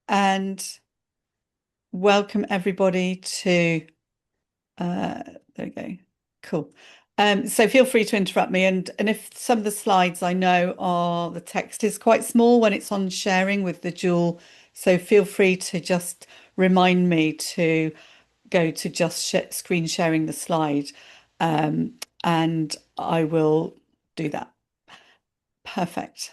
and welcome everybody to there we go. Cool. So feel free to interrupt me, and if some of the slides I know are the text is quite small when it's on sharing with the dual, so feel free to just remind me to go to just screen sharing the slide, and I will do that. Perfect.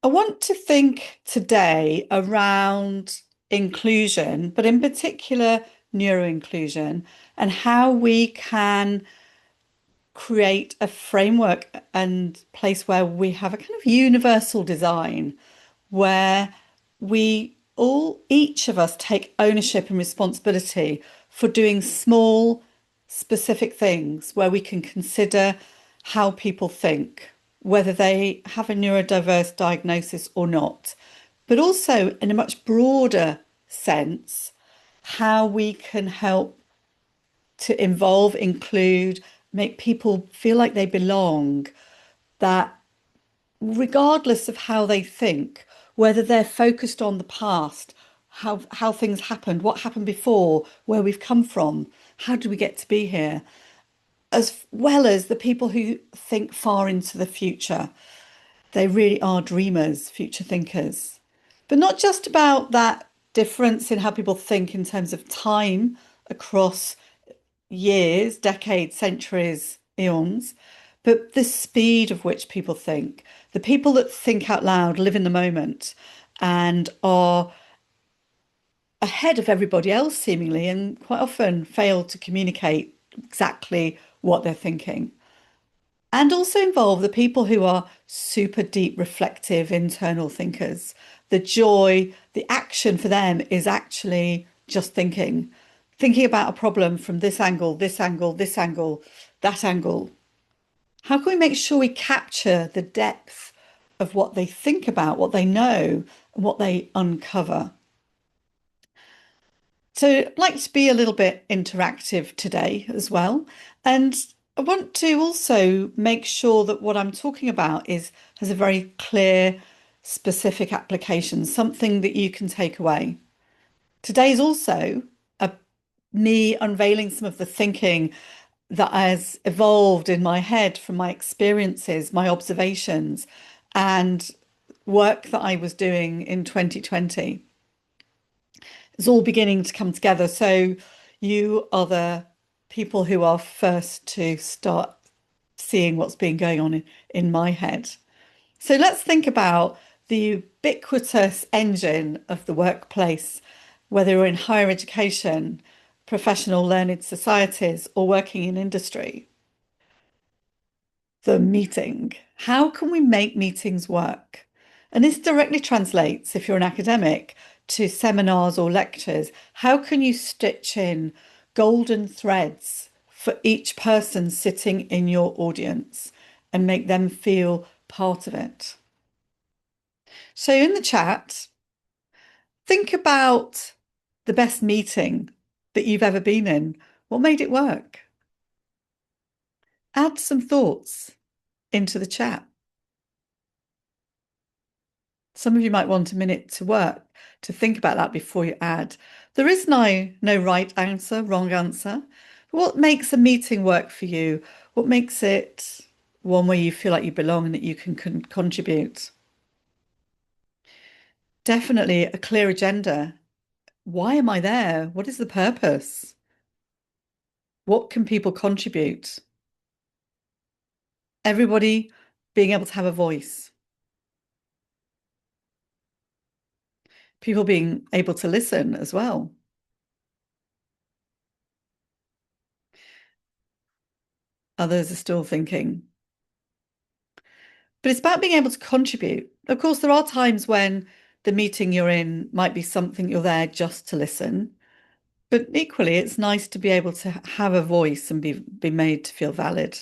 I want to think today around inclusion, but in particular neuroinclusion, and how we can create a framework and place where we have a kind of universal design where we all, each of us, take ownership and responsibility for doing small, specific things where we can consider how people think, whether they have a neurodiverse diagnosis or not, but also in a much broader sense, how we can help to involve, include, make people feel like they belong, that regardless of how they think, whether they're focused on the past, how things happened, what happened before, where we've come from, how do we get to be here, as well as the people who think far into the future. They really are dreamers, future thinkers. But not just about that difference in how people think in terms of time across years, decades, centuries, eons, but the speed of which people think. The people that think out loud live in the moment and are ahead of everybody else, seemingly, and quite often fail to communicate exactly what they're thinking. And also involve the people who are super deep, reflective, internal thinkers. The joy, the action for them is actually just thinking about a problem from this angle, this angle, this angle, that angle. How can we make sure we capture the depth of what they think about, what they know, and what they uncover? So I'd like to be a little bit interactive today as well. And I want to also make sure that what I'm talking about is has a very clear, specific application, something that you can take away. Today's also a, me unveiling some of the thinking that has evolved in my head from my experiences, my observations, and work that I was doing in 2020. It's all beginning to come together. So you are the people who are first to start seeing what's been going on in my head. So let's think about the ubiquitous engine of the workplace, whether you're in higher education, professional learned societies, or working in industry. The meeting. How can we make meetings work? And this directly translates, if you're an academic, to seminars or lectures. How can you stitch in golden threads for each person sitting in your audience and make them feel part of it? So in the chat, think about the best meeting that you've ever been in. What made it work? Add some thoughts into the chat. Some of you might want a minute to work to think about that before you add. There is no right answer, wrong answer. What makes a meeting work for you? What makes it one where you feel like you belong and that you can contribute? Definitely a clear agenda. Why am I there? What is the purpose? What can people contribute? Everybody being able to have a voice. People being able to listen as well. Others are still thinking. But it's about being able to contribute. Of course, there are times when the meeting you're in might be something you're there just to listen. But equally, it's nice to be able to have a voice and be made to feel valid.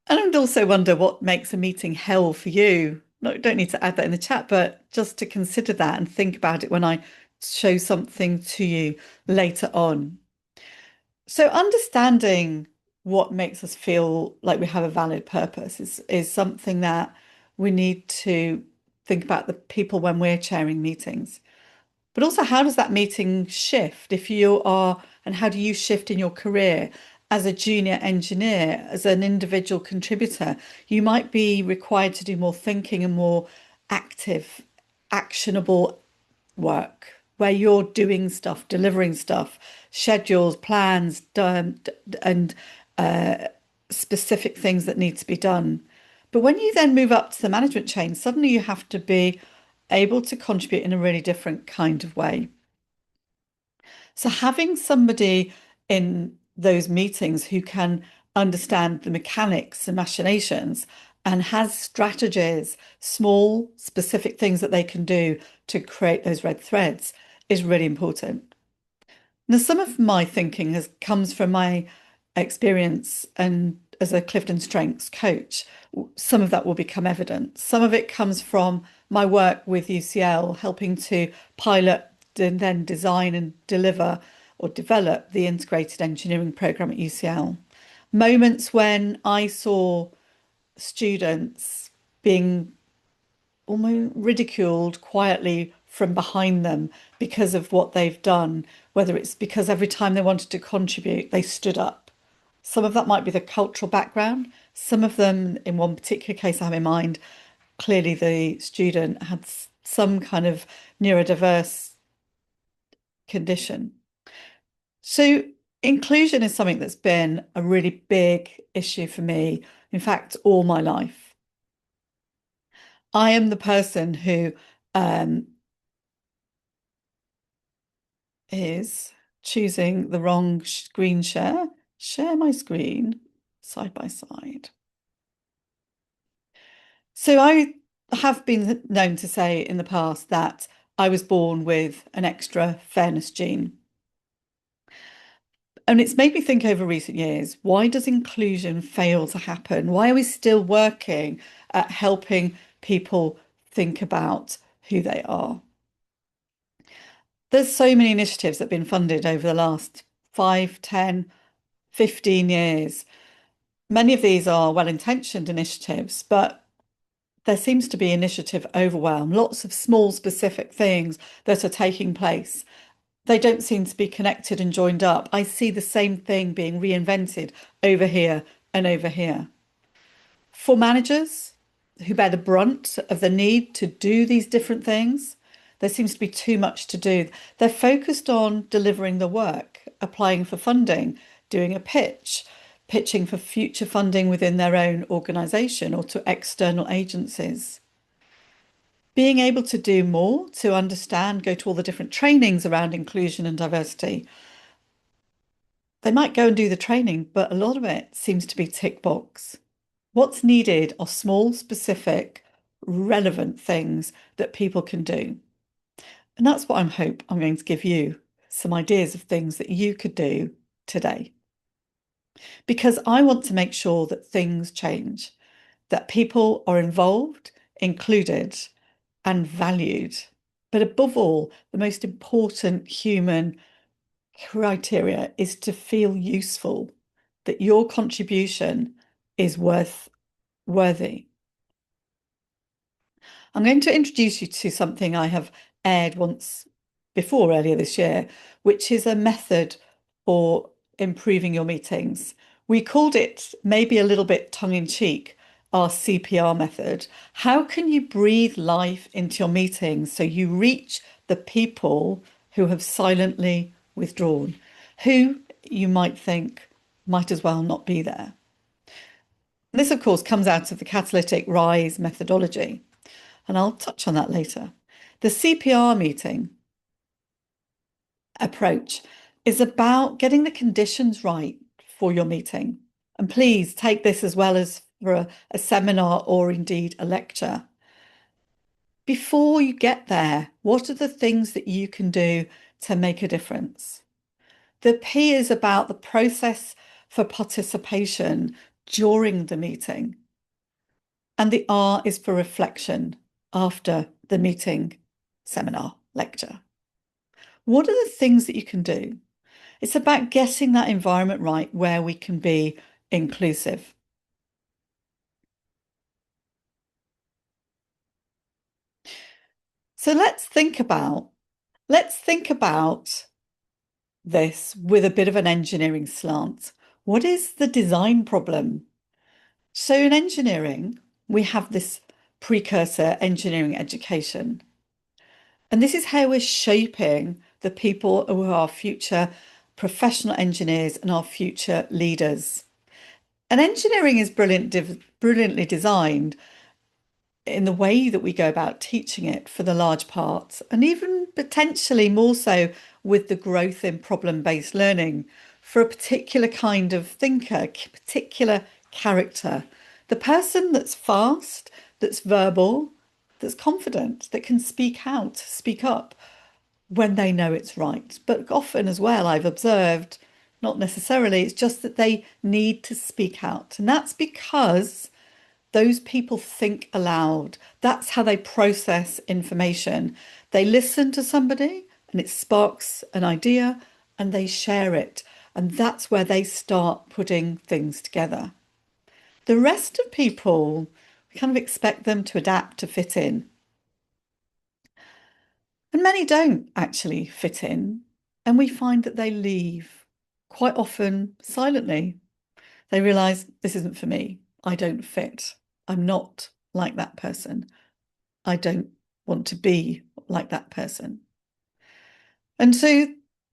And I'd also wonder what makes a meeting hell for you. No, you don't need to add that in the chat, but just to consider that and think about it when I show something to you later on. So understanding what makes us feel like we have a valid purpose is something that we need to think about the people when we're chairing meetings. But also, how does that meeting shift if you are, and how do you shift in your career as a junior engineer, as an individual contributor? You might be required to do more thinking and more active, actionable work where you're doing stuff, delivering stuff, schedules, plans, and specific things that need to be done. But when you then move up to the management chain, suddenly you have to be able to contribute in a really different kind of way. So having somebody in those meetings who can understand the mechanics and machinations and has strategies, small, specific things that they can do to create those red threads is really important. Now, some of my thinking has comes from my experience and as a Clifton Strengths coach. Some of that will become evident. Some of it comes from my work with UCL, helping to pilot and then design and deliver or develop the integrated engineering program at UCL. Moments when I saw students being almost ridiculed quietly from behind them because of what they've done, whether it's because every time they wanted to contribute, they stood up. Some of that might be the cultural background. Some of them, in one particular case I have in mind, clearly the student had some kind of neurodiverse condition. So inclusion is something that's been a really big issue for me, in fact, all my life. I am the person who um, is choosing the wrong screen share. Share my screen side by side. So I have been known to say in the past that I was born with an extra fairness gene. And it's made me think over recent years, why does inclusion fail to happen? Why are we still working at helping people think about who they are? There's so many initiatives that have been funded over the last 5, 10, 15 years. Many of these are well-intentioned initiatives, but there seems to be initiative overwhelm, lots of small specific things that are taking place. They don't seem to be connected and joined up. I see the same thing being reinvented over here and over here. For managers who bear the brunt of the need to do these different things, there seems to be too much to do. They're focused on delivering the work, applying for funding, doing a pitch, pitching for future funding within their own organisation or to external agencies. Being able to do more, to understand, go to all the different trainings around inclusion and diversity. They might go and do the training, but a lot of it seems to be tick box. What's needed are small, specific, relevant things that people can do. And that's what I'm going to give you some ideas of things that you could do today. Because I want to make sure that things change, that people are involved, included, and valued. But above all, the most important human criteria is to feel useful, that your contribution is worthy. I'm going to introduce you to something I have aired once before earlier this year, which is a method for improving your meetings. We called it, maybe a little bit tongue in cheek, our CPR method. How can you breathe life into your meetings so you reach the people who have silently withdrawn, who you might think might as well not be there? This, of course, comes out of the Katalytik RISE methodology, and I'll touch on that later. The CPR meeting approach is about getting the conditions right for your meeting. And please take this as well as for a seminar or indeed a lecture. Before you get there, what are the things that you can do to make a difference? The P is about the process for participation during the meeting. And the R is for reflection after the meeting, seminar, lecture. What are the things that you can do? It's about getting that environment right where we can be inclusive. So let's think about this with a bit of an engineering slant. What is the design problem? So in engineering, we have this precursor engineering education. And this is how we're shaping the people who are our future professional engineers and our future leaders. And engineering is brilliantly designed in the way that we go about teaching it for the large part, and even potentially more so with the growth in problem-based learning for a particular kind of thinker, particular character. The person that's fast, that's verbal, that's confident, that can speak out, speak up when they know it's right. But often as well, I've observed, not necessarily, it's just that they need to speak out. And that's because those people think aloud. That's how they process information. They listen to somebody and it sparks an idea and they share it. And that's where they start putting things together. The rest of people, we kind of expect them to adapt to fit in. And many don't actually fit in. And we find that they leave quite often silently. They realize this isn't for me. I don't fit. I'm not like that person. I don't want to be like that person. And so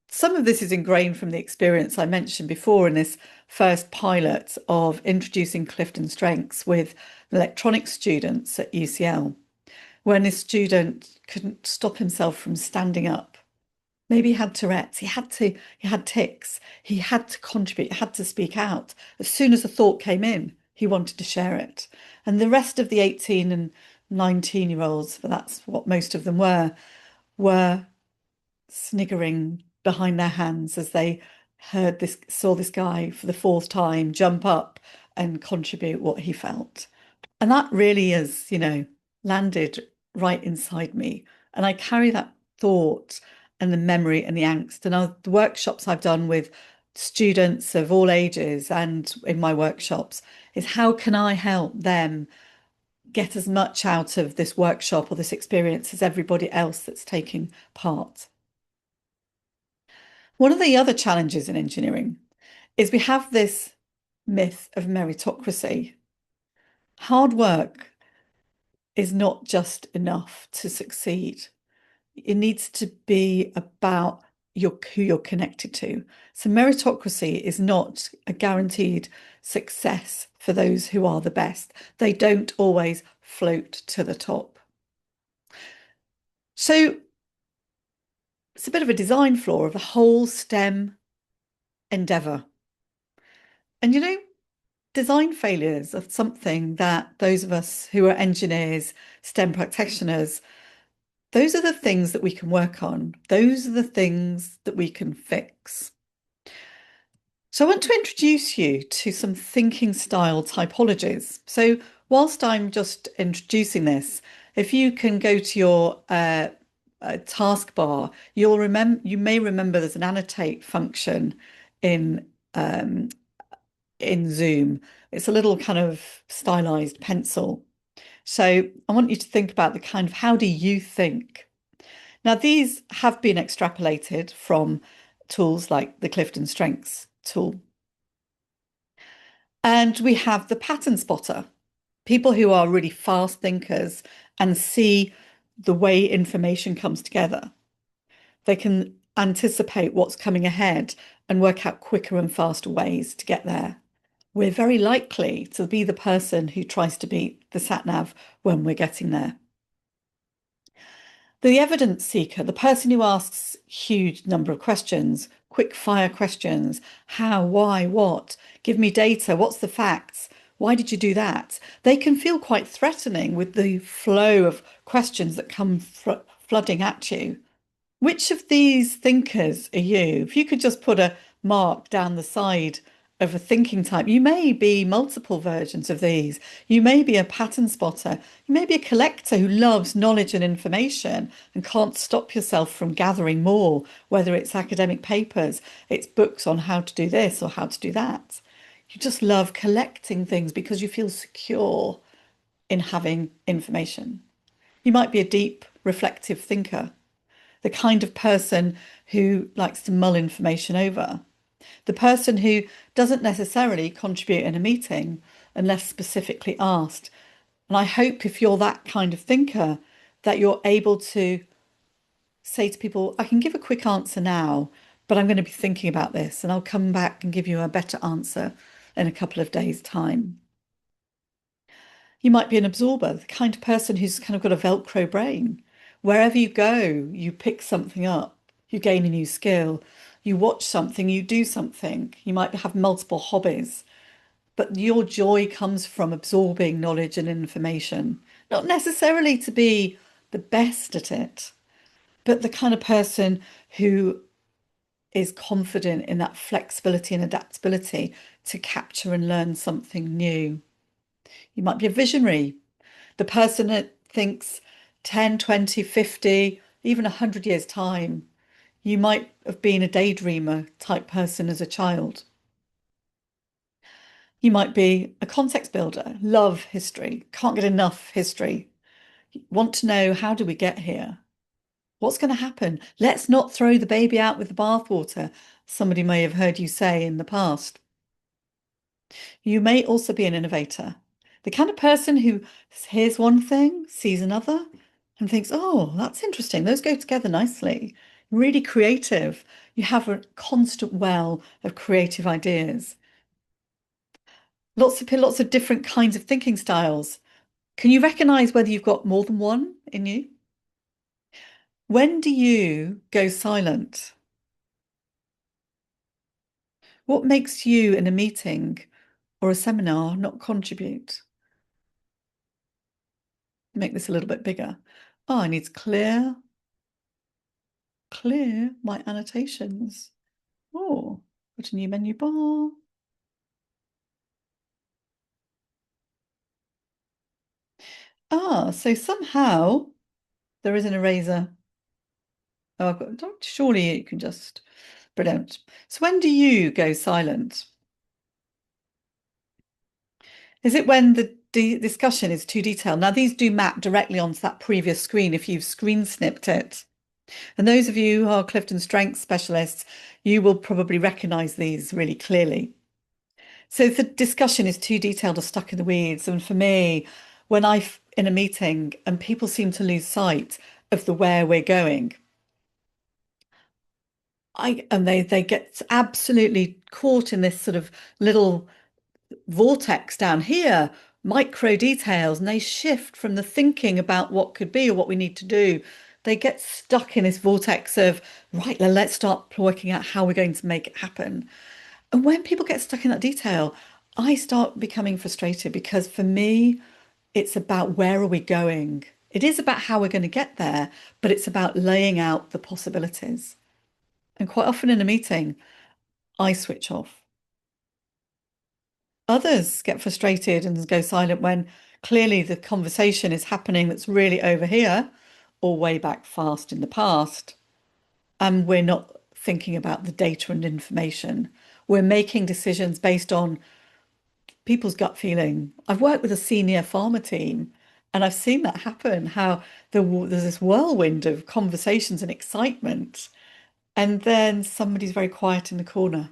some of this is ingrained from the experience I mentioned before in this first pilot of introducing Clifton Strengths with electronics students at UCL, when this student couldn't stop himself from standing up. Maybe he had Tourette's, he had tics, he had to contribute, he had to speak out. As soon as a thought came in, he wanted to share it. And the rest of the 18 and 19-year-olds, but that's what most of them were sniggering behind their hands as they saw this guy for the fourth time jump up and contribute what he felt. And that really is, landed right inside me. And I carry that thought and the memory and the angst. And the workshops I've done with students of all ages and in my workshops is how can I help them get as much out of this workshop or this experience as everybody else that's taking part. One of the other challenges in engineering is we have this myth of meritocracy. Hard work is not just enough to succeed. It needs to be about who you're connected to. So meritocracy is not a guaranteed success for those who are the best. They don't always float to the top. So it's a bit of a design flaw of the whole STEM endeavour. And design failures are something that those of us who are engineers, STEM practitioners, those are the things that we can work on. Those are the things that we can fix. So I want to introduce you to some thinking style typologies. So whilst I'm just introducing this, if you can go to your taskbar, you may remember there's an annotate function in Zoom. It's a little kind of stylized pencil. So I want you to think about the kind of how do you think? Now, these have been extrapolated from tools like the Clifton Strengths tool. And we have the pattern spotter, people who are really fast thinkers and see the way information comes together. They can anticipate what's coming ahead and work out quicker and faster ways to get there. We're very likely to be the person who tries to beat the sat nav when we're getting there. The evidence seeker, the person who asks huge number of questions, quick fire questions, how, why, what, give me data, what's the facts, why did you do that? They can feel quite threatening with the flow of questions that come flooding at you. Which of these thinkers are you? If you could just put a mark down the side of a thinking type, you may be multiple versions of these. You may be a pattern spotter. You may be a collector who loves knowledge and information and can't stop yourself from gathering more, whether it's academic papers, it's books on how to do this or how to do that. You just love collecting things because you feel secure in having information. You might be a deep, reflective thinker, the kind of person who likes to mull information over, the person who doesn't necessarily contribute in a meeting unless specifically asked. And I hope if you're that kind of thinker, that you're able to say to people, I can give a quick answer now, but I'm going to be thinking about this and I'll come back and give you a better answer in a couple of days' time. You might be an absorber, the kind of person who's kind of got a Velcro brain. Wherever you go, you pick something up, you gain a new skill, you watch something, you do something. You might have multiple hobbies, but your joy comes from absorbing knowledge and information, not necessarily to be the best at it, but the kind of person who is confident in that flexibility and adaptability to capture and learn something new. You might be a visionary, the person that thinks 10, 20, 50, even 100 years' time. You might have been a daydreamer type person as a child. You might be a context builder, love history, can't get enough history, want to know how do we get here? What's going to happen? Let's not throw the baby out with the bathwater, somebody may have heard you say in the past. You may also be an innovator, the kind of person who hears one thing, sees another, and thinks, oh, that's interesting. Those go together nicely. Really creative. You have a constant well of creative ideas. Lots of different kinds of thinking styles. Can you recognize whether you've got more than one in you? When do you go silent? What makes you in a meeting or a seminar not contribute? Make this a little bit bigger. Oh, I need to clear my annotations. Oh, put a new menu bar. Ah, so somehow there is an eraser. Oh, I've got, surely you can just, brilliant. So when do you go silent? Is it when the discussion is too detailed? Now, these do map directly onto that previous screen if you've screen snipped it. And those of you who are Clifton Strengths specialists, you will probably recognize these really clearly. So if the discussion is too detailed or stuck in the weeds, and for me, when I'm in a meeting and people seem to lose sight of the where we're going, they get absolutely caught in this sort of little vortex down here, micro details, and they shift from the thinking about what could be or what we need to do. They get stuck in this vortex of, right, let's start working out how we're going to make it happen. And when people get stuck in that detail, I start becoming frustrated because for me, it's about where are we going? It is about how we're going to get there, but it's about laying out the possibilities. And quite often in a meeting, I switch off. Others get frustrated and go silent when clearly the conversation is happening that's really over here or way back fast in the past. And we're not thinking about the data and information. We're making decisions based on people's gut feeling. I've worked with a senior pharma team and I've seen that happen, how there's this whirlwind of conversations and excitement. And then somebody's very quiet in the corner.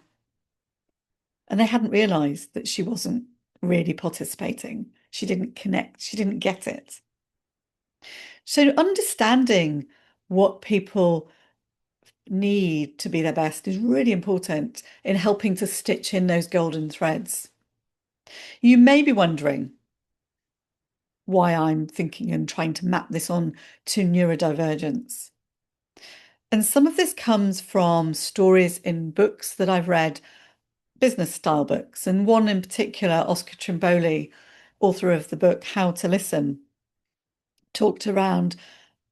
And they hadn't realized that she wasn't really participating. She didn't connect, she didn't get it. So understanding what people need to be their best is really important in helping to stitch in those golden threads. You may be wondering why I'm thinking and trying to map this on to neurodivergence. And some of this comes from stories in books that I've read, business style books, and one in particular, Oscar Trimboli, author of the book How to Listen, talked around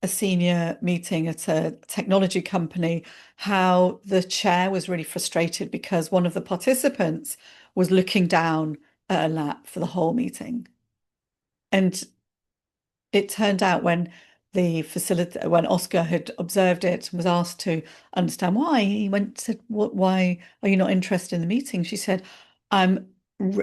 a senior meeting at a technology company, how the chair was really frustrated because one of the participants was looking down at a lap for the whole meeting. And it turned out when Oscar had observed it and was asked to understand why, he went to, why are you not interested in the meeting? She said, I'm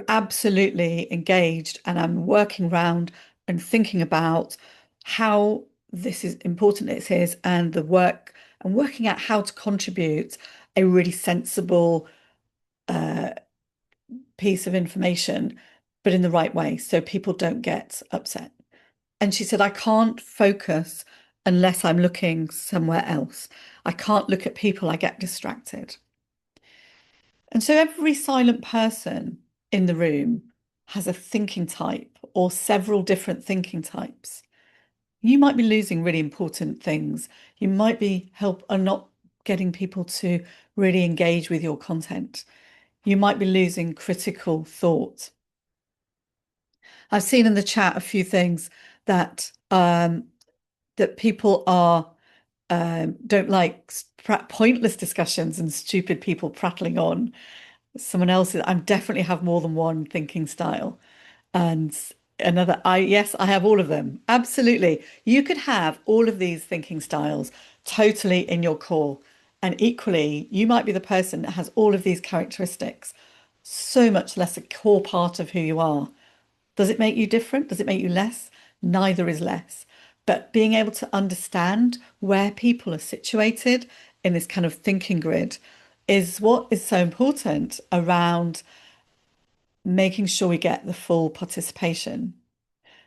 absolutely engaged, and I'm working around and thinking about how this is important it is, and the work and working out how to contribute a really sensible uh, piece of information, but in the right way so people don't get upset. And she said, I can't focus unless I'm looking somewhere else. I can't look at people, I get distracted. And so every silent person in the room has a thinking type or several different thinking types. You might be losing really important things. You might be not getting people to really engage with your content. You might be losing critical thought. I've seen in the chat a few things that that people are don't like pointless discussions and stupid people prattling on. Someone else, I definitely have more than one thinking style. And another, yes, I have all of them. Absolutely. You could have all of these thinking styles totally in your core. And equally, you might be the person that has all of these characteristics, so much less a core part of who you are. Does it make you different? Does it make you less? Neither is less. But being able to understand where people are situated in this kind of thinking grid is what is so important around making sure we get the full participation.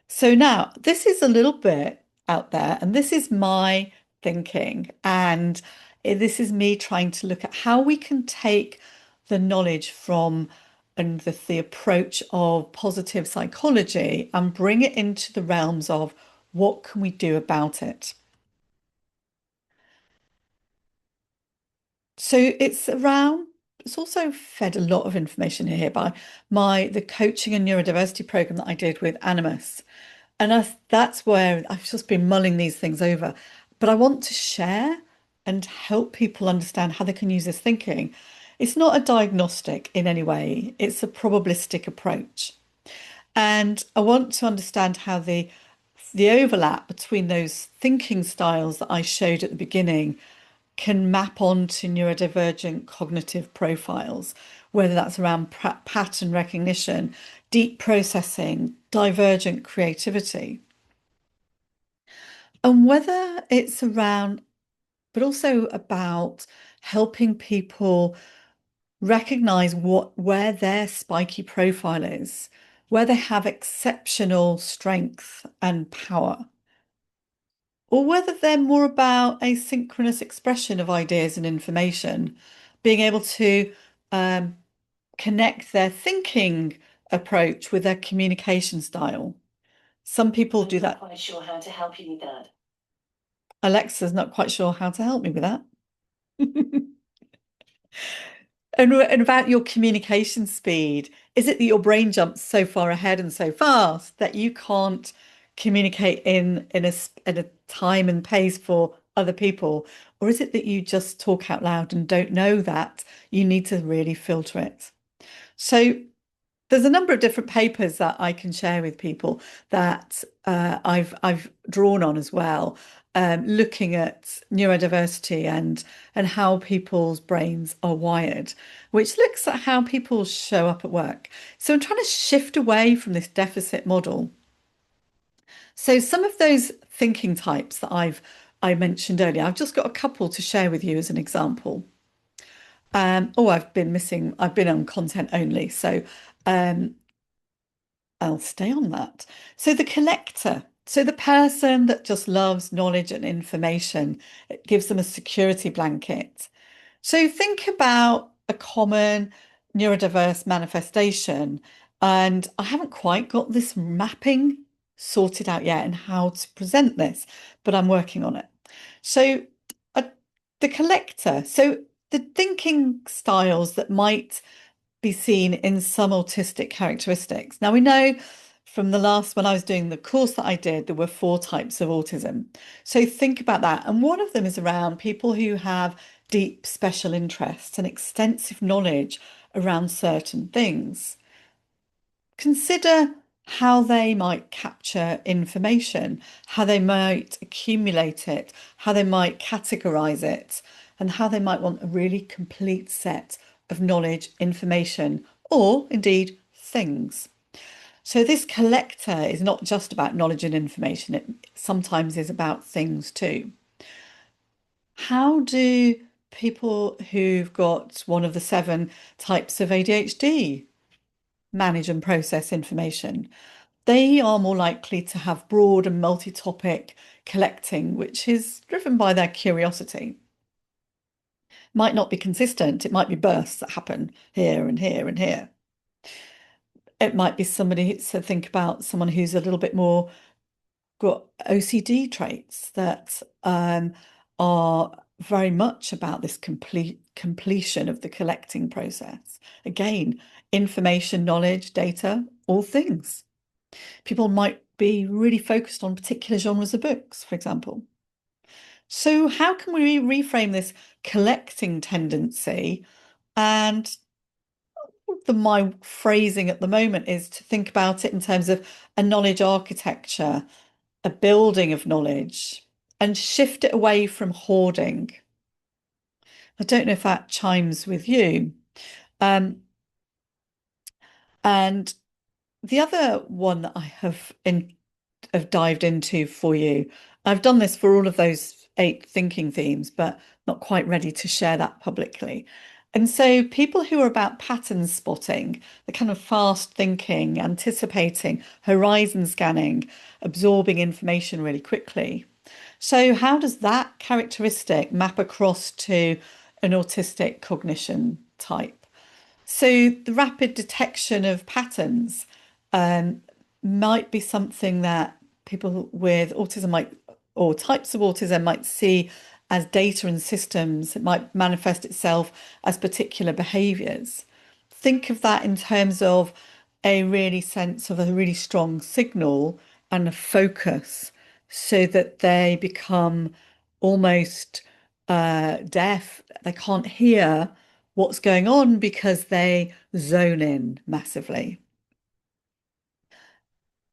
So now this is a little bit out there, and this is my thinking, and this is me trying to look at how we can take the knowledge from and the approach of positive psychology and bring it into the realms of what can we do about it. So it's also fed a lot of information here by the coaching and neurodiversity program that I did with Animus. And that's where I've just been mulling these things over. But I want to share and help people understand how they can use this thinking. It's not a diagnostic in any way, it's a probabilistic approach. And I want to understand how the overlap between those thinking styles that I showed at the beginning can map onto neurodivergent cognitive profiles, whether that's around pattern recognition, deep processing, divergent creativity, and whether it's around, but also about helping people recognize where their spiky profile is, where they have exceptional strength and power, or whether they're more about asynchronous expression of ideas and information, being able to um, connect their thinking approach with their communication style. Some people do that. I'm not quite sure how to help you with that. Alexa's not quite sure how to help me with that. And about your communication speed, is it that your brain jumps so far ahead and so fast that you can't communicate in a time and pace for other people? Or is it that you just talk out loud and don't know that you need to really filter it? So there's a number of different papers that I can share with people that I've drawn on as well, looking at neurodiversity and how people's brains are wired, which looks at how people show up at work. So I'm trying to shift away from this deficit model. So some of those thinking types that I mentioned earlier, I've just got a couple to share with you as an example. I've been on content only, so I'll stay on that. So the collector, so the person that just loves knowledge and information, it gives them a security blanket. So think about a common neurodiverse manifestation, and I haven't quite got this mapping sorted out yet and how to present this, but I'm working on it. So uh, the collector, so the thinking styles that might be seen in some autistic characteristics. Now, we know from the last, when I was doing the course that I did, there were 4 types of autism. So think about that. And one of them is around people who have deep special interests and extensive knowledge around certain things. Consider how they might capture information, how they might accumulate it, how they might categorize it, and how they might want a really complete set of knowledge, information, or indeed things. So this collector is not just about knowledge and information, it sometimes is about things too. How do people who've got one of the 7 types of ADHD manage and process information? They are more likely to have broad and multi-topic collecting, which is driven by their curiosity. Might not be consistent, it might be bursts that happen here and here and here. It might be somebody, so think about someone who's a little bit more got OCD traits that are very much about this completion of the collecting process. Again, information, knowledge, data, all things. People might be really focused on particular genres of books, for example. So how can we reframe this collecting tendency? And my phrasing at the moment is to think about it in terms of a knowledge architecture, a building of knowledge, and shift it away from hoarding. I don't know if that chimes with you. Um, and the other one that I have dived into for you, I've done this for all of those 8 thinking themes, but not quite ready to share that publicly. And so people who are about pattern spotting, the kind of fast thinking, anticipating, horizon scanning, absorbing information really quickly. So how does that characteristic map across to an autistic cognition type? So the rapid detection of patterns um, might be something that people with autism might, or types of autism might see as data and systems. It might manifest itself as particular behaviors. Think of that in terms of a really sense of a really strong signal and a focus so that they become almost deaf. They can't hear what's going on because they zone in massively.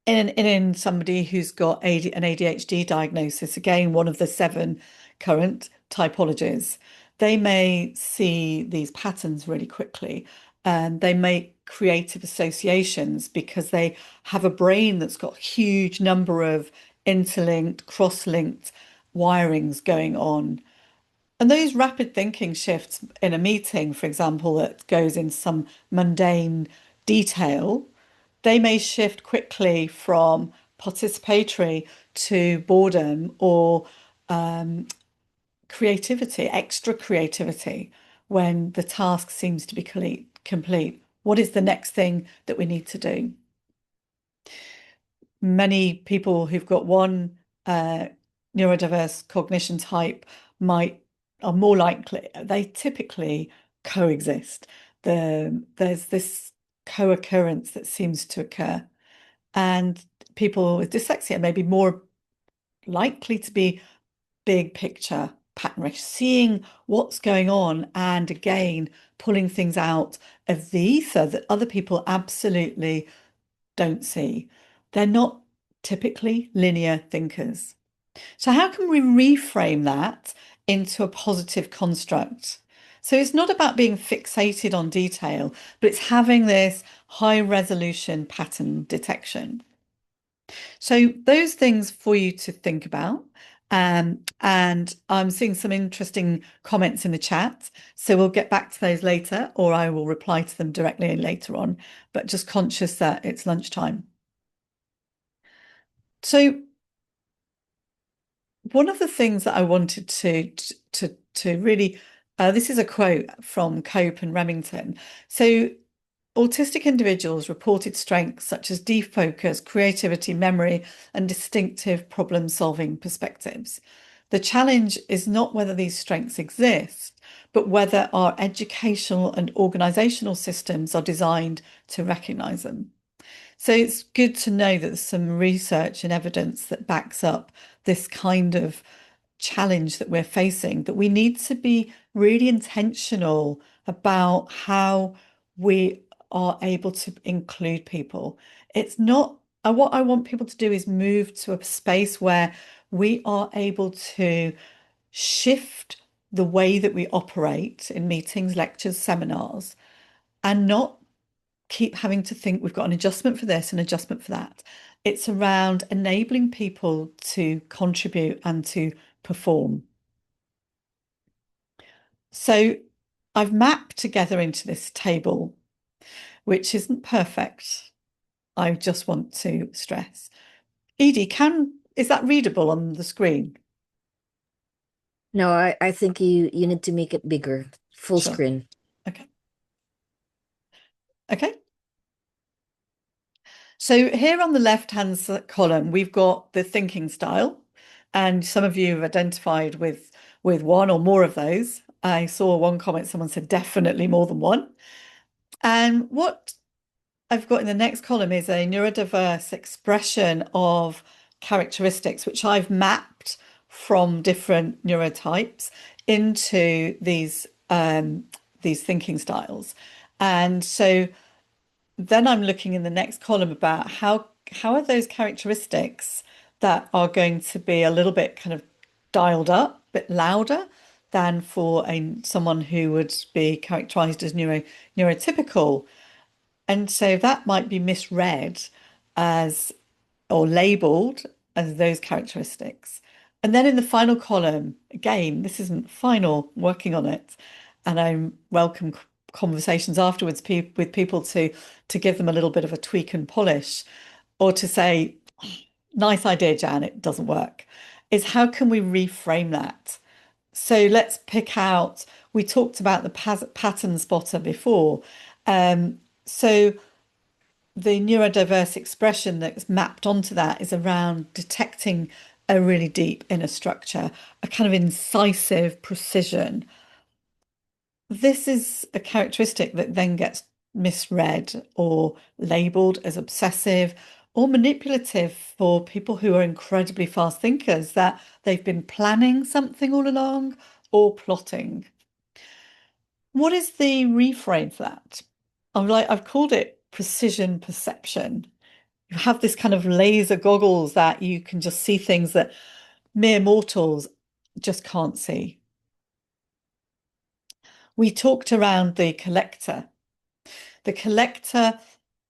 In somebody who's got an ADHD diagnosis, again, one of the 7 current typologies, they may see these patterns really quickly and they make creative associations because they have a brain that's got a huge number of interlinked, cross-linked wirings going on. And those rapid thinking shifts in a meeting, for example, that goes into some mundane detail, they may shift quickly from participatory to boredom or creativity, extra creativity, when the task seems to be complete. What is the next thing that we need to do? Many people who've got one neurodiverse cognition type might are more likely, they typically coexist. There's this co-occurrence that seems to occur. And people with dyslexia may be more likely to be big picture patternish, seeing what's going on and again pulling things out of the ether that other people absolutely don't see. They're not typically linear thinkers. So, how can we reframe that into a positive construct? So, it's not about being fixated on detail, but it's having this high resolution pattern detection. So, those things for you to think about. And I'm seeing some interesting comments in the chat. So, we'll get back to those later, or I will reply to them directly later on, but just conscious that it's lunchtime. So, one of the things that I wanted to really this is a quote from Cope and Remington. So autistic individuals reported strengths such as deep focus, creativity, memory, and distinctive problem-solving perspectives. The challenge is not whether these strengths exist, but whether our educational and organizational systems are designed to recognize them. So it's good to know that there's some research and evidence that backs up this kind of challenge that we're facing, that we need to be really intentional about how we are able to include people. It's not what I want people to do is move to a space where we are able to shift the way that we operate in meetings, lectures, seminars, and not keep having to think we've got an adjustment for this, an adjustment for that. It's around enabling people to contribute and to perform. So I've mapped together into this table, which isn't perfect. I just want to stress. Edie, is that readable on the screen? No, I think you need to make it bigger, full Sure. screen. Okay. Okay. So here on the left-hand column, we've got the thinking style, and some of you have identified with one or more of those. I saw one comment, someone said definitely more than one. And what I've got in the next column is a neurodiverse expression of characteristics, which I've mapped from different neurotypes into these thinking styles. And so then I'm looking in the next column about how are those characteristics that are going to be a little bit kind of dialed up, a bit louder than for someone who would be characterized as neurotypical. And so that might be misread as or labeled as those characteristics. And then in the final column, again, this isn't final, working on it. And I welcome conversations afterwards with people to give them a little bit of a tweak and polish, or to say, nice idea, Jan, it doesn't work. Is how can we reframe that? So let's pick out, we talked about the pattern spotter before. So the neurodiverse expression that's mapped onto that is around detecting a really deep inner structure, a kind of incisive precision. This is a characteristic that then gets misread or labeled as obsessive or manipulative for people who are incredibly fast thinkers, that they've been planning something all along or plotting. What is the reframe for that? I've called it precision perception. You have this kind of laser goggles that you can just see things that mere mortals just can't see. We talked around the collector. The collector,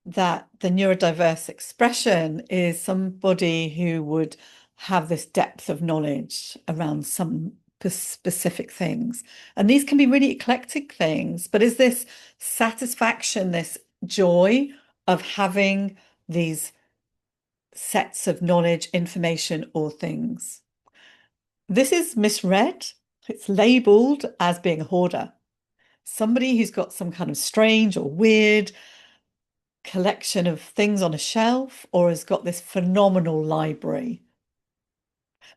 that the neurodiverse expression is somebody who would have this depth of knowledge around some specific things. And these can be really eclectic things, but is this satisfaction, this joy of having these sets of knowledge, information, or things? This is misread. It's labeled as being a hoarder, somebody who's got some kind of strange or weird collection of things on a shelf or has got this phenomenal library.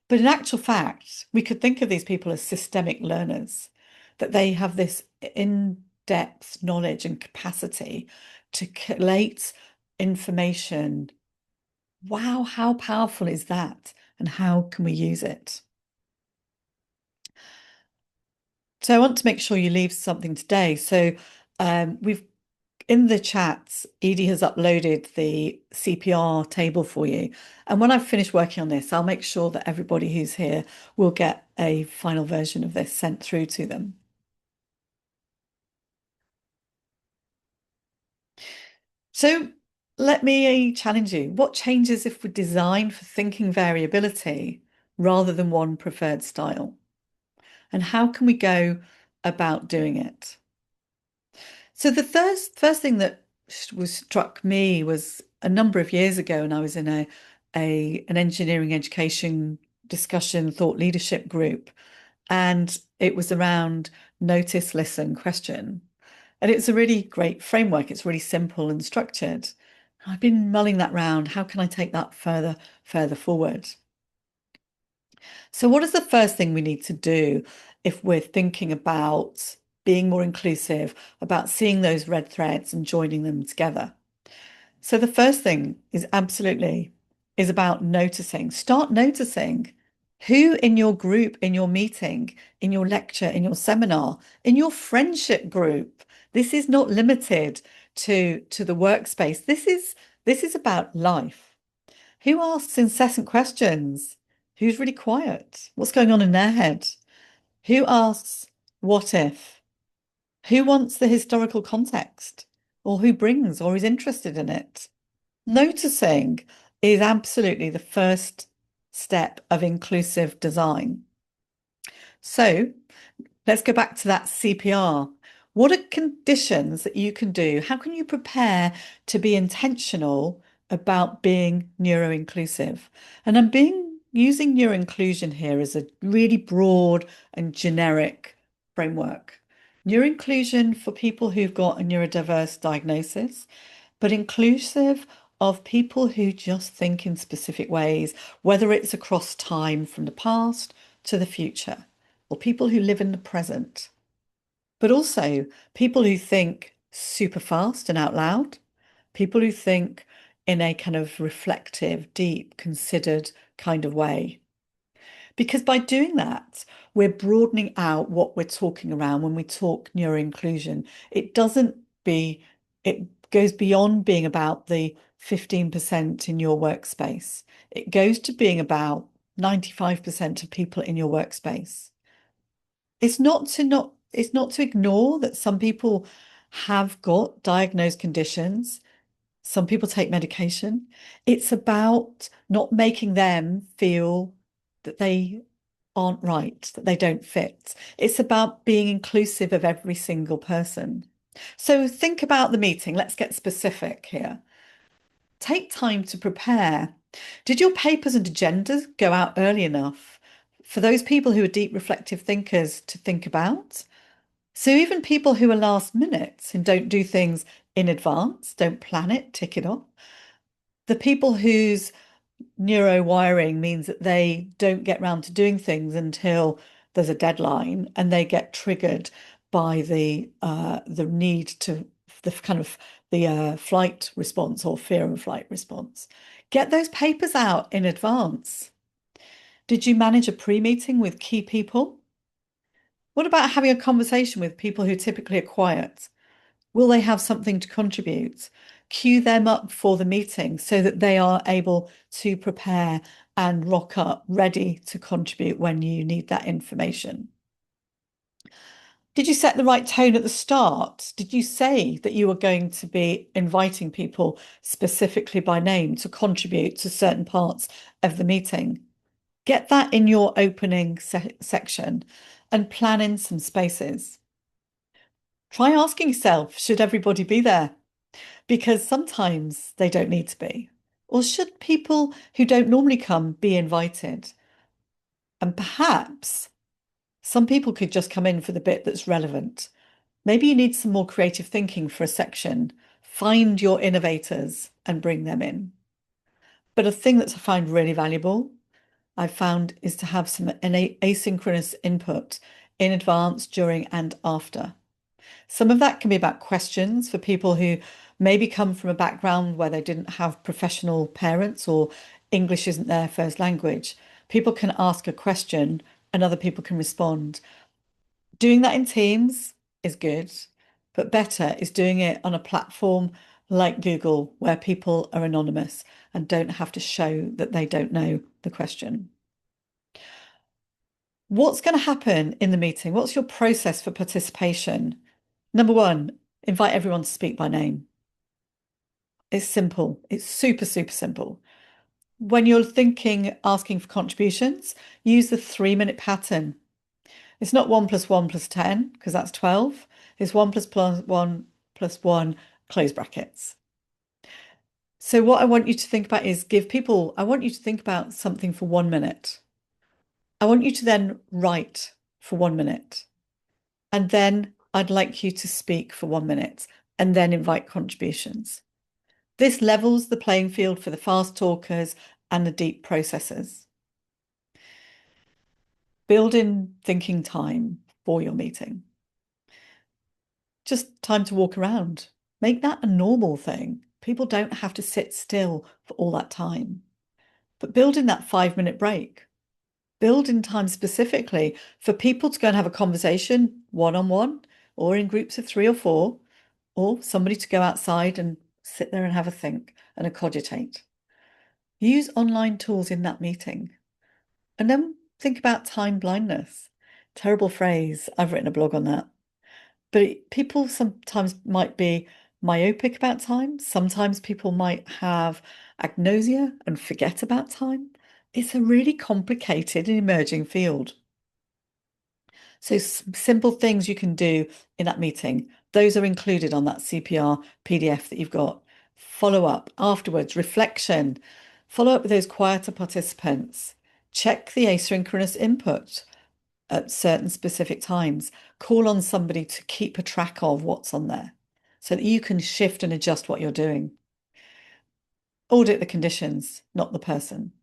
But in actual fact, we could think of these people as systemic learners, that they have this in-depth knowledge and capacity to collate information. Wow, how powerful is that? And how can we use it? So I want to make sure you leave something today. So we've in the chat, Edie has uploaded the CPR table for you. And when I've finished working on this, I'll make sure that everybody who's here will get a final version of this sent through to them. So let me challenge you. What changes if we design for thinking variability rather than one preferred style? And how can we go about doing it? So the first thing that was struck me was a number of years ago, and I was in an engineering education discussion thought leadership group, and it was around notice, listen, question. And it's a really great framework. It's really simple and structured. I've been mulling that round. How can I take that further forward? So what is the first thing we need to do if we're thinking about being more inclusive, about seeing those red threads and joining them together? So the first thing is about noticing. Start noticing who in your group, in your meeting, in your lecture, in your seminar, in your friendship group. This is not limited to the workspace. This is about life. Who asks incessant questions? Who's really quiet? What's going on in their head? Who asks, what if? Who wants the historical context? or who brings or is interested in it. Noticing is absolutely the first step of inclusive design. So let's go back to that CPR. What are conditions that you can do? How can you prepare to be intentional about being neuroinclusive? And I'm being using neuroinclusion here as a really broad and generic framework. Neuroinclusion for people who've got a neurodiverse diagnosis, but inclusive of people who just think in specific ways, whether it's across time from the past to the future, or people who live in the present, but also people who think super fast and out loud, people who think in a kind of reflective, deep, considered kind of way. Because by doing that, we're broadening out what we're talking around when we talk neuroinclusion. It doesn't be, it goes beyond being about the 15% in your workspace. It goes to being about 95% of people in your workspace. It's not to ignore that some people have got diagnosed conditions. Some people take medication. It's about not making them feel that they aren't right, that they don't fit. It's about being inclusive of every single person. So think about the meeting. Let's get specific here. Take time to prepare. Did your papers and agendas go out early enough for those people who are deep reflective thinkers to think about? So even people who are last minute and don't do things in advance, don't plan it, tick it off, the people whose neuro wiring means that they don't get round to doing things until there's a deadline and they get triggered by the need to the kind of the flight response or fear and flight response. Get those papers out in advance. Did you manage a pre-meeting with key people? What about having a conversation with people who typically are quiet? Will they have something to contribute? Cue them up for the meeting so that they are able to prepare and rock up ready to contribute when you need that information. Did you set the right tone at the start? Did you say that you were going to be inviting people specifically by name to contribute to certain parts of the meeting? Get that in your opening section and plan in some spaces. Try asking yourself, should everybody be there? Because sometimes they don't need to be. Or should people who don't normally come be invited? And perhaps some people could just come in for the bit that's relevant. Maybe you need some more creative thinking for a section. Find your innovators and bring them in. But a thing that I find really valuable, I've found, is to have some asynchronous input in advance, during, and after. Some of that can be about questions for people who maybe come from a background where they didn't have professional parents or English isn't their first language. People can ask a question and other people can respond. Doing that in Teams is good, but better is doing it on a platform like Google where people are anonymous and don't have to show that they don't know the question. What's going to happen in the meeting? What's your process for participation? Number one, invite everyone to speak by name. It's simple. It's super, super simple. When you're thinking, asking for contributions, use the 3-minute pattern. It's not 1 plus 1 plus 10, because that's 12. It's 1 plus 1, close brackets. So what I want you to think about is I want you to think about something for 1 minute. I want you to then write for 1 minute. And then I'd like you to speak for 1 minute and then invite contributions. This levels the playing field for the fast talkers and the deep processors. Build in thinking time for your meeting. Just time to walk around. Make that a normal thing. People don't have to sit still for all that time. But build in that 5-minute break. Build in time specifically for people to go and have a conversation one-on-one or in groups of 3 or 4, or somebody to go outside and sit there and have a think and a cogitate. Use online tools in that meeting. And then think about time blindness. Terrible phrase. I've written a blog on that. But people sometimes might be myopic about time. Sometimes people might have agnosia and forget about time. It's a really complicated and emerging field. So simple things you can do in that meeting, those are included on that CPR PDF that you've got. Follow up afterwards, reflection, follow up with those quieter participants, check the asynchronous input at certain specific times, call on somebody to keep a track of what's on there so that you can shift and adjust what you're doing. Audit the conditions, not the person.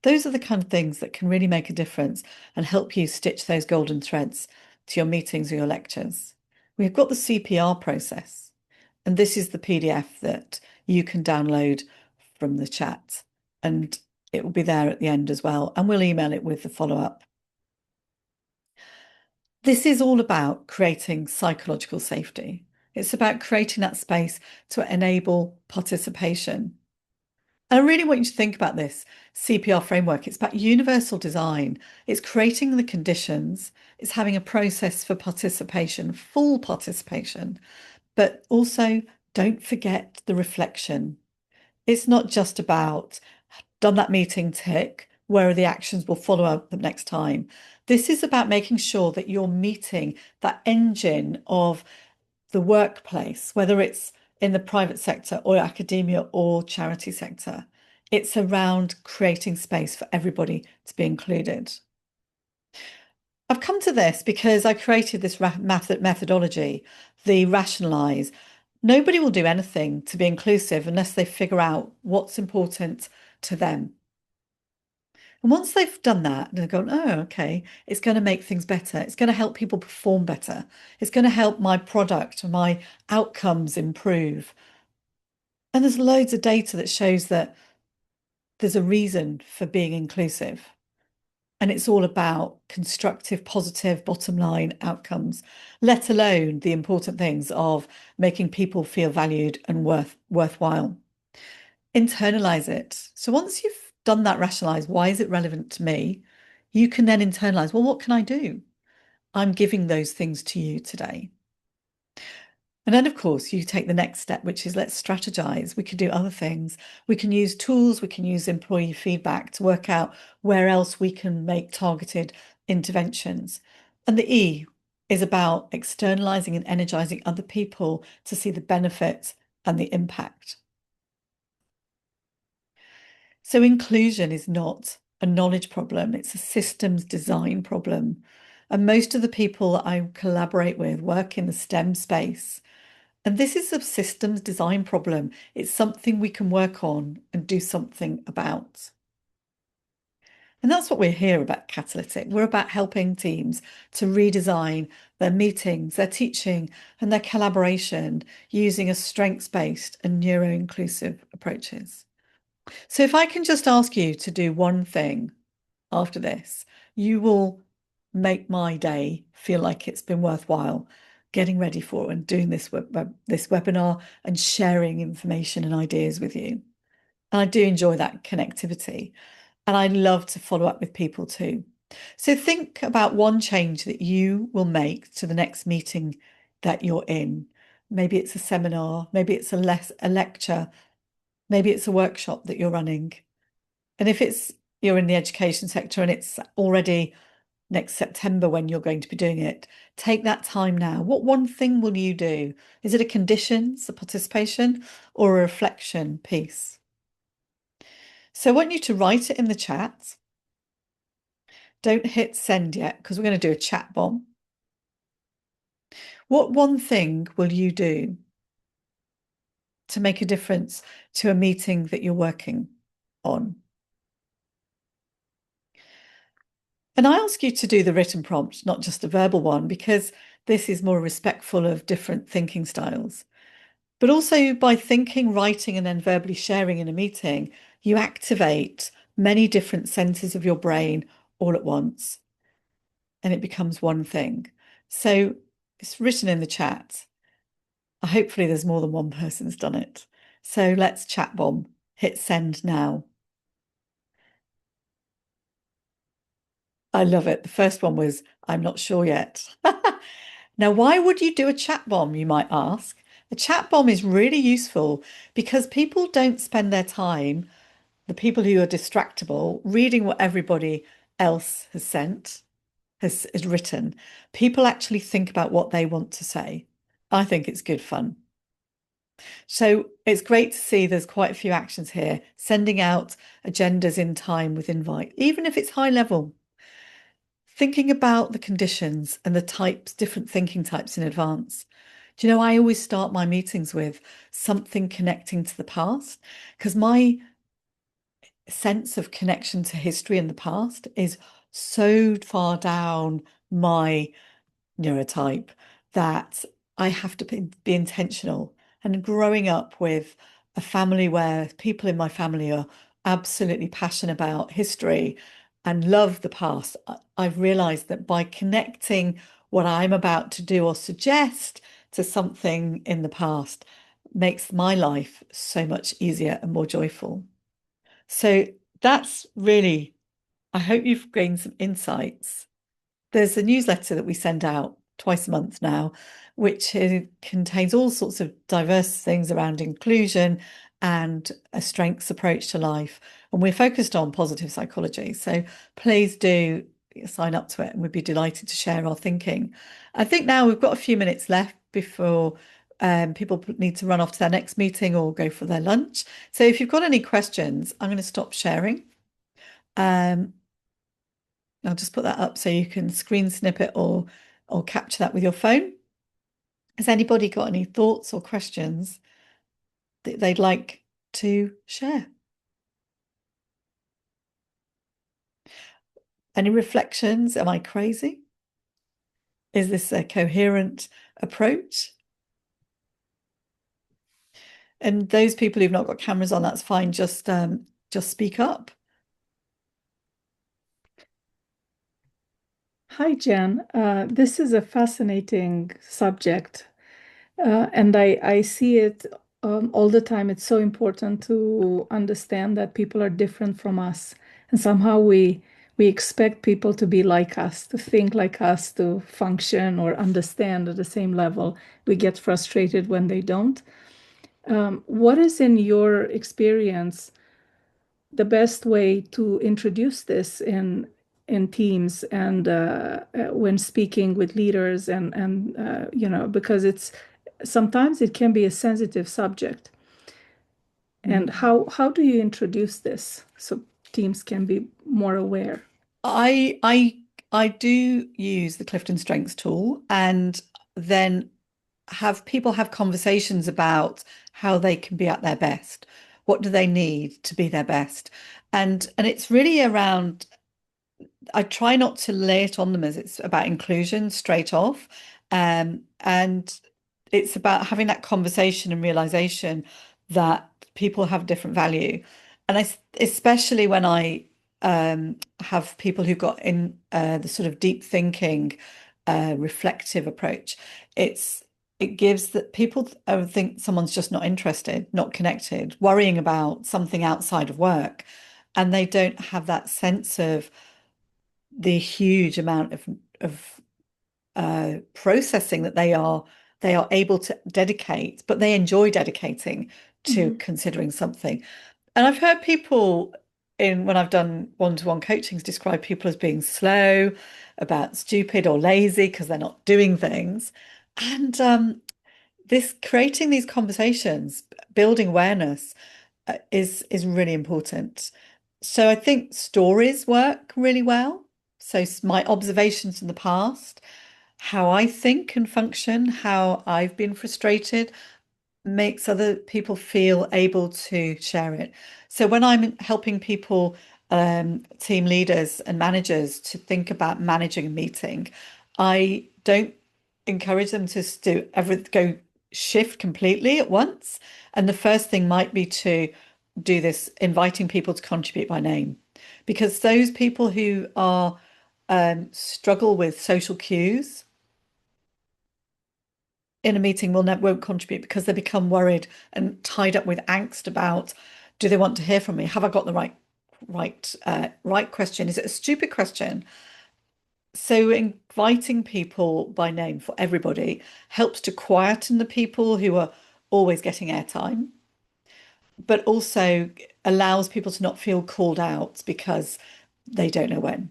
Those are the kind of things that can really make a difference and help you stitch those golden threads to your meetings or your lectures. We've got the CPR process, and this is the PDF that you can download from the chat, and it will be there at the end as well, and we'll email it with the follow-up. This is all about creating psychological safety. It's about creating that space to enable participation. And I really want you to think about this CPR framework. It's about universal design. It's creating the conditions. It's having a process for participation, full participation, but also don't forget the reflection. It's not just about done that meeting, tick, where are the actions, we'll follow up the next time. This is about making sure that you're meeting that engine of the workplace, whether it's in the private sector or academia or charity sector. It's around creating space for everybody to be included. I've come to this because I created this methodology, the rationalize. Nobody will do anything to be inclusive unless they figure out what's important to them. And once they've done that, they're going, oh, okay, it's going to make things better. It's going to help people perform better. It's going to help my product, my outcomes improve. And there's loads of data that shows that there's a reason for being inclusive. And it's all about constructive, positive, bottom line outcomes, let alone the important things of making people feel valued and worthwhile. Internalize it. So once you've done that rationalize, why is it relevant to me? You can then internalize, well, what can I do? I'm giving those things to you today. And then, of course, you take the next step, which is let's strategize. We can do other things. We can use tools, we can use employee feedback to work out where else we can make targeted interventions. And the E is about externalizing and energizing other people to see the benefits and the impact. So inclusion is not a knowledge problem, it's a systems design problem. And most of the people that I collaborate with work in the STEM space. And this is a systems design problem. It's something we can work on and do something about. And that's what we're here about Katalytik. We're about helping teams to redesign their meetings, their teaching, and their collaboration using a strengths-based and neuro-inclusive approaches. So if I can just ask you to do one thing after this, you will make my day feel like it's been worthwhile getting ready for and doing this webinar and sharing information and ideas with you. And I do enjoy that connectivity. And I love to follow up with people too. So think about one change that you will make to the next meeting that you're in. Maybe it's a seminar, maybe it's a lecture, maybe it's a workshop that you're running. And if you're in the education sector and it's already next September when you're going to be doing it, take that time now. What one thing will you do? Is it a conditions, a participation, or a reflection piece? So I want you to write it in the chat. Don't hit send yet because we're going to do a chat bomb. What one thing will you do to make a difference to a meeting that you're working on? And I ask you to do the written prompt, not just a verbal one, because this is more respectful of different thinking styles. But also by thinking, writing, and then verbally sharing in a meeting, you activate many different centers of your brain all at once, and it becomes one thing. So it's written in the chat. Hopefully there's more than one person's done it. So let's chat bomb. Hit send now. I love it. The first one was, I'm not sure yet. Now, why would you do a chat bomb, you might ask? A chat bomb is really useful because people don't spend their time, the people who are distractible, reading what everybody else has sent, has written. People actually think about what they want to say. I think it's good fun. So it's great to see there's quite a few actions here, sending out agendas in time with invite, even if it's high level. Thinking about the conditions and the types, different thinking types in advance. Do you know, I always start my meetings with something connecting to the past because my sense of connection to history in the past is so far down my neurotype that I have to be intentional. And growing up with a family where people in my family are absolutely passionate about history and love the past, I've realized that by connecting what I'm about to do or suggest to something in the past makes my life so much easier and more joyful. So that's really, I hope you've gained some insights. There's a newsletter that we send out twice a month now, which contains all sorts of diverse things around inclusion and a strengths approach to life. And we're focused on positive psychology. So please do sign up to it and we'd be delighted to share our thinking. I think now we've got a few minutes left before people need to run off to their next meeting or go for their lunch. So if you've got any questions, I'm going to stop sharing. Um, I'll just put that up so you can screen snip it or capture that with your phone. Has anybody got any thoughts or questions that they'd like to share? Any reflections? Am I crazy? Is this a coherent approach? And those people who've not got cameras on, that's fine. Just speak up. Hi, Jen. This is a fascinating subject, and I see it all the time. It's so important to understand that people are different from us, and somehow we expect people to be like us, to think like us, to function or understand at the same level. We get frustrated when they don't. What is, in your experience, the best way to introduce this in teams and when speaking with leaders and because it's sometimes it can be a sensitive subject. And how do you introduce this so teams can be more aware? I I I do use the Clifton Strengths tool and then have people have conversations about how they can be at their best. What do they need to be their best? And it's really around, I try not to lay it on them as it's about inclusion straight off. And it's about having that conversation and realization that people have different value. And especially when I have people who've got in the sort of deep thinking, reflective approach, it gives that people think someone's just not interested, not connected, worrying about something outside of work, and they don't have that sense of the huge amount of processing that they are able to dedicate, but they enjoy dedicating to considering something. And I've heard people in when I've done one-to-one coachings describe people as being slow, about stupid or lazy because they're not doing things. And this creating these conversations, building awareness is really important. So I think stories work really well. So my observations in the past, how I think and function, how I've been frustrated, makes other people feel able to share it. So when I'm helping people, team leaders and managers to think about managing a meeting, I don't encourage them to do ever go shift completely at once. And the first thing might be to do this, inviting people to contribute by name, because those people who are struggle with social cues in a meeting won't contribute because they become worried and tied up with angst about, do they want to hear from me? Have I got the right question? Is it a stupid question? So inviting people by name for everybody helps to quieten the people who are always getting airtime, but also allows people to not feel called out because they don't know when.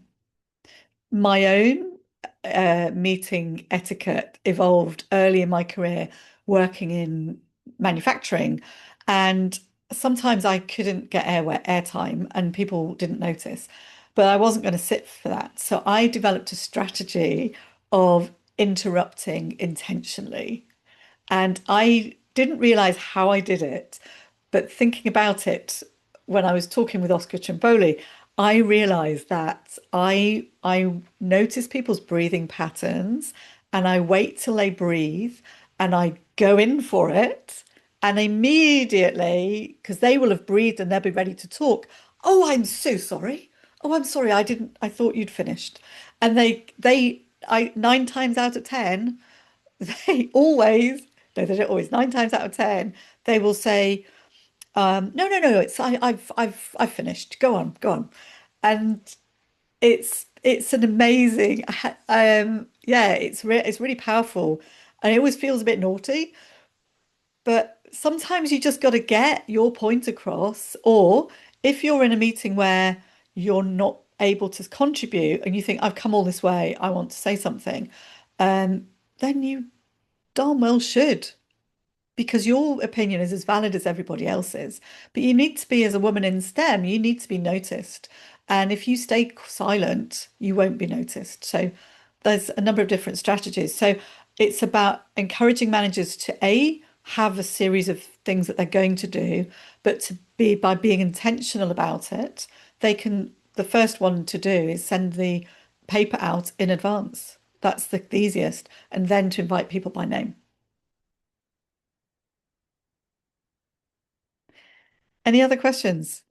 My own meeting etiquette evolved early in my career working in manufacturing, and sometimes I couldn't get airtime and people didn't notice, but I wasn't going to sit for that. So I developed a strategy of interrupting intentionally. And I didn't realize how I did it, but thinking about it when I was talking with Oscar Trimboli, I realized that I notice people's breathing patterns and I wait till they breathe and I go in for it. And immediately, because they will have breathed and they'll be ready to talk. Oh, I'm so sorry. Oh, I'm sorry. I thought you'd finished. And I 9 times out of 10, they always, no, they don't always, 9 times out of 10, they will say, no, no, no, I've finished. Go on, go on. And it's an amazing, yeah, it's really powerful. And it always feels a bit naughty, but sometimes you just got to get your point across. Or if you're in a meeting where you're not able to contribute and you think, I've come all this way, I want to say something, then you darn well should, because your opinion is as valid as everybody else's. But you need to be, as a woman in STEM, you need to be noticed. And if you stay silent, you won't be noticed. So there's a number of different strategies. So it's about encouraging managers to have a series of things that they're going to do, but to be by being intentional about it, the first one to do is send the paper out in advance. That's the easiest. And then to invite people by name. Any other questions?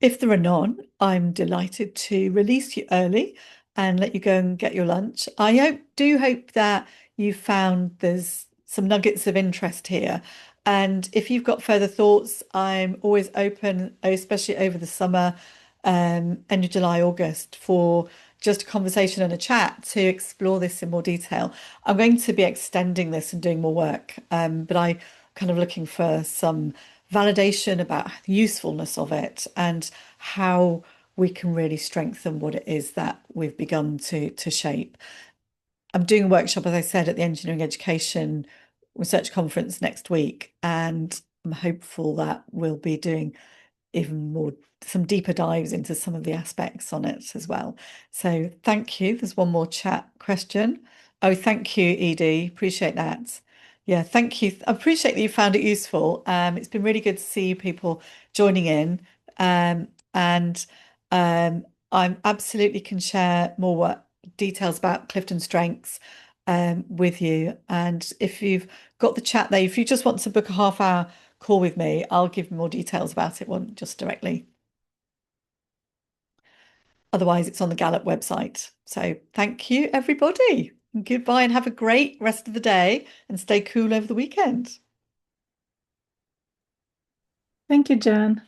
If there are none, I'm delighted to release you early and let you go and get your lunch. Do hope that you found there's some nuggets of interest here. And if you've got further thoughts, I'm always open, especially over the summer, end of July, August, for just a conversation and a chat to explore this in more detail. I'm going to be extending this and doing more work, but I kind of looking for some validation about the usefulness of it and how we can really strengthen what it is that we've begun to shape. I'm doing a workshop, as I said, at the Engineering Education Research Conference next week, and I'm hopeful that we'll be doing even more, some deeper dives into some of the aspects on it as well. So thank you. There's one more chat question. Oh, thank you, Edie. Appreciate that. Yeah, thank you. I appreciate that you found it useful. It's been really good to see people joining in. And I absolutely can share more details about Clifton Strengths with you. And if you've got the chat there, if you just want to book a half-hour call with me, I'll give more details about it one just directly. Otherwise, it's on the Gallup website. So thank you, everybody. Goodbye and have a great rest of the day and stay cool over the weekend. Thank you, Jan.